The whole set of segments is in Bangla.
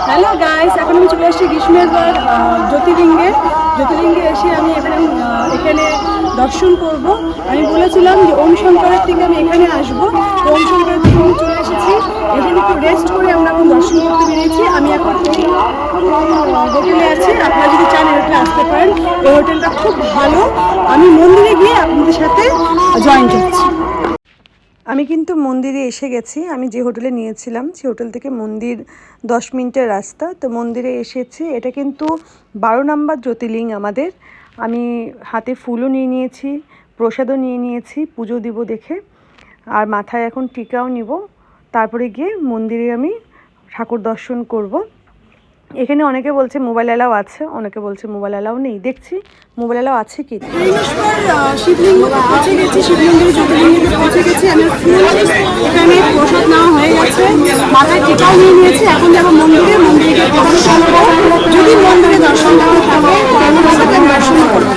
হ্যালো গাইস, এখন আমি চলে আসছি গ্রীষ্মের জ্যোতির্লিঙ্গে এসে আমি এখানে দর্শন করব। আমি বলেছিলাম যে ওম শঙ্করের থেকে আমি এখানে আসবো, তো ওম শঙ্করের থেকে আমি চলে এসেছি। এখানে একটু রেস্ট করে আমরা এখন দর্শন করতে বেরিয়েছি। আমি এখন এই হোটেলে আছি, আপনারা যদি চান এই হোটেলে আসতে পারেন। এই হোটেলটা খুব ভালো। আমি মন্দিরে গিয়ে আপনাদের সাথে জয়েন করছি। আমি কিন্তু মন্দিরে এসে গেছি। আমি যে হোটেলে নিয়েছিলাম সেই হোটেল থেকে মন্দির 10 মিনিটের রাস্তা। তো মন্দিরে এসেছি। এটা কিন্তু 12 নম্বর জ্যোতির্লিঙ্গ আমাদের। আমি হাতে ফুলও নিয়ে নিয়েছি, প্রসাদও নিয়ে নিয়েছি পুজো দিব দেখে, আর মাথায় এখন টিকাও নিব। তারপরে গিয়ে মন্দিরে আমি ঠাকুর দর্শন করব। এখানে অনেকে বলছে মোবাইল অ্যালাও আছে, অনেকে বলছে মোবাইল অ্যালাও নেই। দেখছি মোবাইল অ্যালাও আছে কি। শিবলিঙ্গতে পৌঁছে গেছি, শিবলিঙ্গের জ্যোতির্লিঙ্গতে পৌঁছে গেছি। আমি ফুল এখানে প্রসাদ নেওয়া হয়ে গেছে, মাথায় টিকাও নিয়ে নিয়েছি। এখন যাবো মন্দিরে গিয়ে দর্শন করবো। যদি মন্দিরে দর্শন দেওয়া থাকে আমি দর্শন করবো।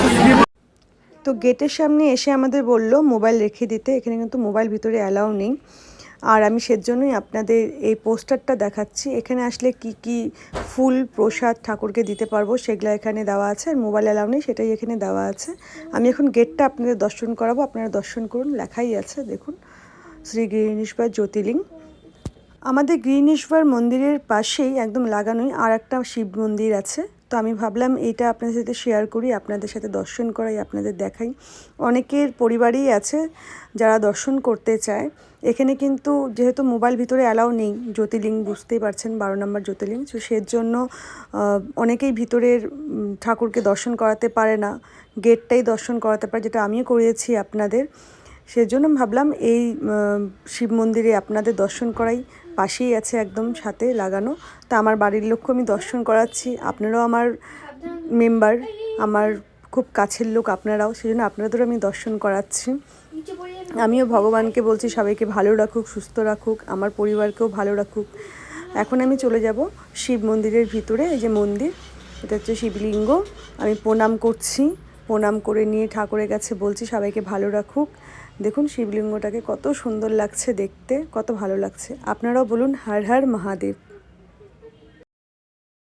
তো গেটের সামনে এসে আমাদের বললো মোবাইল রেখে দিতে। এখানে কিন্তু মোবাইল ভিতরে অ্যালাউ নেই। আর আমি সেজন্যই আপনাদের এই পোস্টারটা দেখাচ্ছি। এখানে আসলে কি কি ফুল প্রসাদ ঠাকুরকে দিতে পারবো সেগুলো এখানে দেওয়া আছে, আর মোবাইল অ্যালাউ নেই সেটাই এখানে দেওয়া আছে। আমি এখন গেটটা আপনাদের দর্শন করাবো, আপনারা দর্শন করুন। লেখাই আছে দেখুন, শ্রী গিরিনেশ্বর জ্যোতির্লিঙ্গ। আমাদের গিরিনেশ্বর মন্দিরের পাশেই একদম লাগানোই আর একটা শিব মন্দির আছে। তো আমি ভাবলাম এইটা আপনাদের সাথে শেয়ার করি, আপনাদের সাথে দর্শন করাই, আপনাদের দেখাই। অনেকের পরিবারেই আছে যারা দর্শন করতে চায়। এখানে কিন্তু যেহেতু মোবাইল ভিতরে অ্যালাউ নেই, জ্যোতির্লিঙ্গ বুঝতেই পারছেন 12 নম্বর জ্যোতির্লিঙ্গ, তো সেজন্য অনেকেই ভিতরের ঠাকুরকে দর্শন করাতে পারে না, গেটটাই দর্শন করাতে পারে, যেটা আমিও করিয়েছি আপনাদের। সেজন্য ভাবলাম এই শিব মন্দিরে আপনাদের দর্শন করাই। পাশেই আছে একদম সাথে লাগানো। তা আমার বাড়ির লোককে আমি দর্শন করাচ্ছি, আপনারাও আমার মেম্বার, আমার খুব কাছের লোক আপনারাও, সেজন্য আপনাদেরও আমি দর্শন করাচ্ছি। আমিও ভগবানকে বলছি সবাইকে ভালো রাখুক, সুস্থ রাখুক, আমার পরিবারকেও ভালো রাখুক। এখন আমি চলে যাব শিব মন্দিরের ভিতরে। এই যে মন্দির, এটা হচ্ছে শিবলিঙ্গ। আমি প্রণাম করছি, প্রণাম করে নিয়ে ঠাকুরের কাছে বলছি সবাইকে ভালো রাখুক। দেখুন শিবলিঙ্গটাকে কত সুন্দর লাগছে দেখতে, কত ভালো লাগছে। আপনারাও বলুন হর হর মহাদেব।